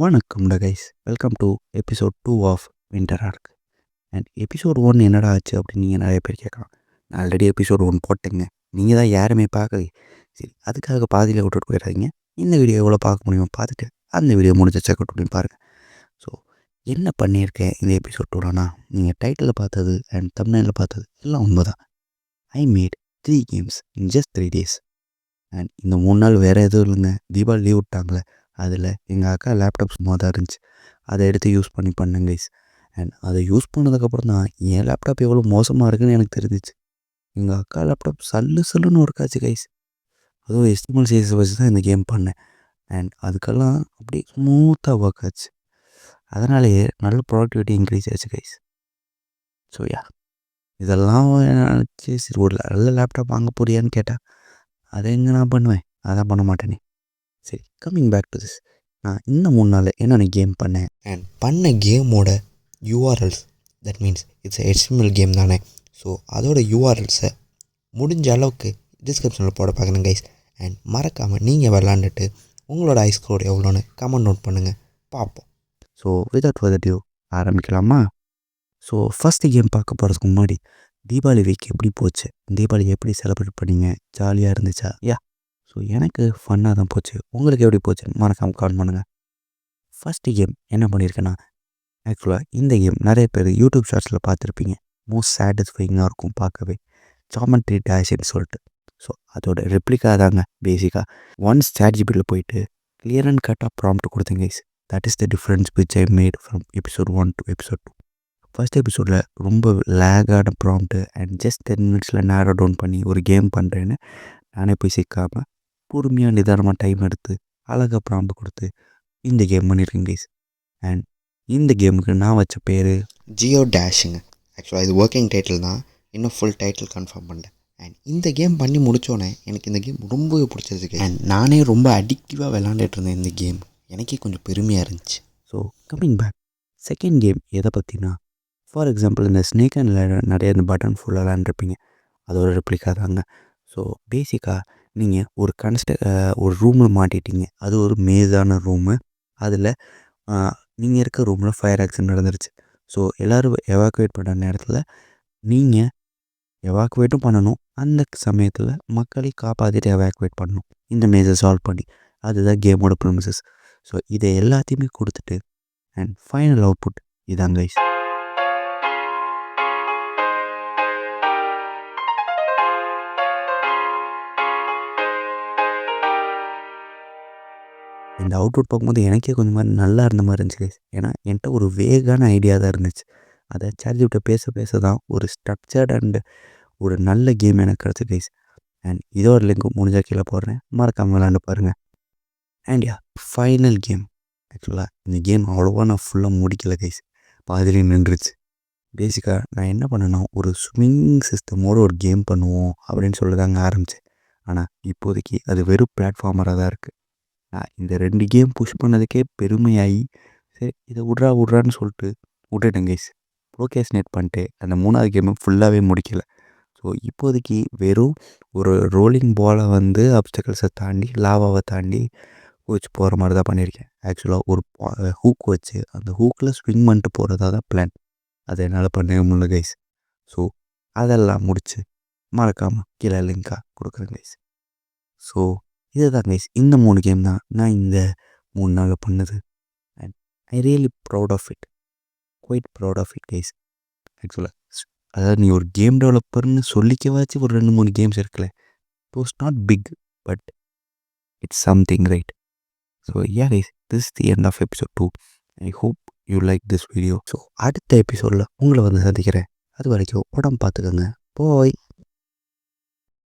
வணக்கம்டா guys, welcome to episode 2 of winter arc. And episode 1 என்னடா ஆச்சு அப்படின்னு நீங்கள் நிறைய பேர் கேட்கலாம். நான் ஆல்ரெடி எபிசோட் 1 போட்டேங்க. நீங்கள் தான் யாருமே பார்க்கல. சரி, அதுக்காக பாதியில் விட்டுட்டு போயிடாதீங்க. இந்த வீடியோ எவ்வளோ பார்க்க முடியுமோ பார்த்துட்டு அந்த வீடியோ முடிஞ்ச செக் அவுட் பண்ணி பாருங்கள். ஸோ என்ன பண்ணியிருக்கேன் இந்த எபிசோட் 2லனா, நீங்கள் டைட்டிலில் பார்த்தது அண்ட் தம்ப்நெயிலில் பார்த்தது எல்லாம் உண்மை தான். I made 3 games in just 3 days. And இந்த 3 நாள் வேறு எதுவும் இல்லைங்க. தீபாவளி லீவ் விட்டாங்களே, அதில் எங்கள் அக்கா லேப்டாப் சும்மா தான் இருந்துச்சு. அதை எடுத்து யூஸ் பண்ணி பண்ணேன் கைஸ். அண்ட் அதை யூஸ் பண்ணதுக்கப்புறம் தான் என் லேப்டாப் எவ்வளோ மோசமாக இருக்குன்னு எனக்கு தெரிஞ்சிச்சு. எங்கள் அக்கா லேப்டாப் சல்லுன்னு ஒர்க் ஆச்சு கைஸ். அதுவும் HTML CSS வச்சு தான் இந்த கேம் பண்ணேன். அண்ட் அதுக்கெல்லாம் அப்படியே ஸ்மூத்தாக ஒர்க் ஆச்சு. அதனாலேயே நல்ல ப்ரொடக்டிவிட்டி இன்க்ரீஸ் ஆச்சு கைஸ். ஸோ இதெல்லாம் நினச்சி சரி ஒரு நல்ல லேப்டாப் வாங்க போறியான்னு கேட்டால் அதை எங்கே நான் பண்ணுவேன், அதான் பண்ண மாட்டேனே. சரி, கம்மிங் பேக் டு திஸ். நான் இந்த 3 நாள் என்னென்ன கேம் பண்ணேன் அண்ட் பண்ண கேமோட URLs, that means it's HTML game தானே. ஸோ அதோட யூஆர்எல்ஸை முடிஞ்ச அளவுக்கு டிஸ்கிரிப்ஷனில் போட பார்க்குறேன் கைஸ். அண்ட் மறக்காமல் நீங்கள் விளாண்டுட்டு உங்களோட ஐஸ்கோர் எவ்வளோன்னு கமெண்ட் நோட் பண்ணுங்கள், பார்ப்போம். ஸோ விதவுட் ஃபர்தர் டியூ ஆரம்பிக்கலாமா? ஸோ ஃபஸ்ட்டு கேம் பார்க்க போகிறதுக்கு முன்னாடி தீபாவளி வீக் எப்படி போச்சு, தீபாவளி எப்படி செலிப்ரேட் பண்ணிங்க, ஜாலியாக இருந்துச்சா? ஸோ எனக்கு ஃபன்னாக தான் போச்சு. உங்களுக்கு எப்படி போச்சு மறக்காமல் கமெண்ட் பண்ணுங்கள். ஃபஸ்ட்டு கேம் என்ன பண்ணியிருக்கேன்னா, ஆக்சுவலாக இந்த கேம் நிறைய பேர் யூடியூப் ஷார்ட்ஸில் பார்த்துருப்பீங்க. மோஸ்ட் சாட்டிஸ்ஃபைங்காக இருக்கும் பார்க்கவே, ஜாமெட்ரி டேஷ்ன்னு சொல்லிட்டு. ஸோ அதோட ரெப்ளிகா தாங்க பேசிக்காக. ஒன்ஸ் ChatGPTயில் போயிட்டு கிளியர் அண்ட் கட்டாக ப்ராம்ப்ட் கொடுத்தேன் guys. That is the difference which I made from episode 1 to episode 2. First எபிசோடில் ரொம்ப லேகான ப்ராம்ப்ட்டு அண்ட் ஜஸ்ட் 10 minutesல நேரோ டவுன் பண்ணி ஒரு கேம் பண்ணுறேன்னு நானே போய் சிக்காமல் பொறுமையாக நிதானமாக டைம் எடுத்து அழகாக ப்ராம்ப்ட் கொடுத்து இந்த கேம் பண்ணியிருக்கேன் கைஸ். அண்ட் இந்த கேமுக்கு நான் வச்ச பேர் ஜியோ டேஷுங்க. ஆக்சுவலாக இது ஒர்க்கிங் டைட்டில் தான், இன்னும் ஃபுல் டைட்டில் கன்ஃபார்ம் பண்ணல. அண்ட் இந்த கேம் பண்ணி முடித்தோடனே எனக்கு இந்த கேம் ரொம்பவே பிடிச்சிருக்கு. அண்ட் நானே ரொம்ப அடிக்டிவாக விளாண்டுட்டு இருந்தேன் இந்த கேம். எனக்கே கொஞ்சம் பெருமையாக இருந்துச்சு. So coming back, second game எதை பற்றினா, ஃபார் எக்ஸாம்பிள் இந்த ஸ்னேக் அண்ட் லேடர் நிறைய இந்த பட்டன் ஃபுல்லாக விளாண்டுருப்பீங்க, அதோட ரெப்ளிகா தாங்க. ஸோ பேசிக்காக நீங்கள் ஒரு ரூமில் மாட்டிட்டீங்க. அது ஒரு மேஸான ரூமு. அதில் நீங்கள் இருக்க ரூமில் ஃபயர் ஆக்சிடென்ட் நடந்துருச்சு. ஸோ எல்லோரும் எவாக்குவேட் பண்ணுற நேரத்தில் நீங்கள் எவாக்குவேட்டும் பண்ணணும், அந்த சமயத்தில் மக்களை காப்பாற்றிட்டு எவாக்குவேட் பண்ணணும் இந்த மேஸை சால்வ் பண்ணி. அதுதான் கேமோட ப்ரிமிசஸ். ஸோ இதை எல்லாத்தையுமே கொடுத்துட்டு அண்ட் ஃபைனல் அவுட்புட் இதான் கைஸ். இந்த அவுட்புட் பார்க்கும்போது எனக்கே கொஞ்சம் மாதிரி நல்லா இருந்த மாதிரி இருந்துச்சு கைஸ். ஏன்னா என்கிட்ட ஒரு வேகான ஐடியா தான் இருந்துச்சு. அதை ChatGPT பேச தான் ஒரு ஸ்ட்ரக்சர்ட் அண்ட் ஒரு நல்ல கேம் எனக்கு கிடச்சி கைஸ். அண்ட் இதோட லிங்க் முடிஞ்சால் கீழே போடுறேன், மறக்காமல் விளாண்டு பாருங்கள். And final game. ஆக்சுவலாக இந்த கேம் அவ்வளோவா நான் ஃபுல்லாக முடிக்கல கைஸ், பாதிலே நின்றுச்சு. பேசிக்காக நான் என்ன பண்ணேன்னா, ஒரு ஸ்விங் சிஸ்டமோடு ஒரு கேம் பண்ணுவோம் அப்படின்னு சொல்லி தாங்க ஆரம்பித்தேன். ஆனால் இப்போதைக்கு அது வெறும் பிளாட்ஃபார்மராக தான் இருக்குது. நான் இந்த 2 கேம் புஷ் பண்ணதுக்கே பெருமையாகி சரி இதை விட்றான்னு சொல்லிட்டு விட்டுட்டேன் கைஸ். ப்ரோகேஸ்னேட் பண்ணிட்டு அந்த 3வது கேமை ஃபுல்லாகவே முடிக்கலை. ஸோ இப்போதைக்கு வெறும் ஒரு ரோலிங் பாலை வந்து அப்டக்கல்ஸை தாண்டி லாவாவை தாண்டி வச்சு போகிற மாதிரி தான் பண்ணியிருக்கேன். ஆக்சுவலாக ஒரு ஹூக் வச்சு அந்த ஹூக்கில் ஸ்விங் பண்ணிட்டு போகிறதா தான் பிளான். அதை என்னால் பண்ணவே முடியல கைஸ். ஸோ அதெல்லாம் முடிச்சு மறக்காமல் கீழே லிங்காக கொடுக்குறேன் கைஸ். ஸோ இதுதான் கைஸ், இந்த 3 கேம் தான் நான் இந்த 3 நாளில் பண்ணது. And I really proud of it, quite proud of it guys. ஆக்சுவலாக அதாவது நீ ஒரு கேம் டெவலப்பர்னு சொல்லிக்கவாச்சு ஒரு 2-3 கேம்ஸ் இருக்குல்ல. It was not big but it's something right. So guys, this the end of episode 2. I hope you like this video. So அடுத்த எபிசோடில் உங்களை வந்து சந்திக்கிறேன். அது வரைக்கும் உடம்பு பார்த்துக்கோங்க. போய்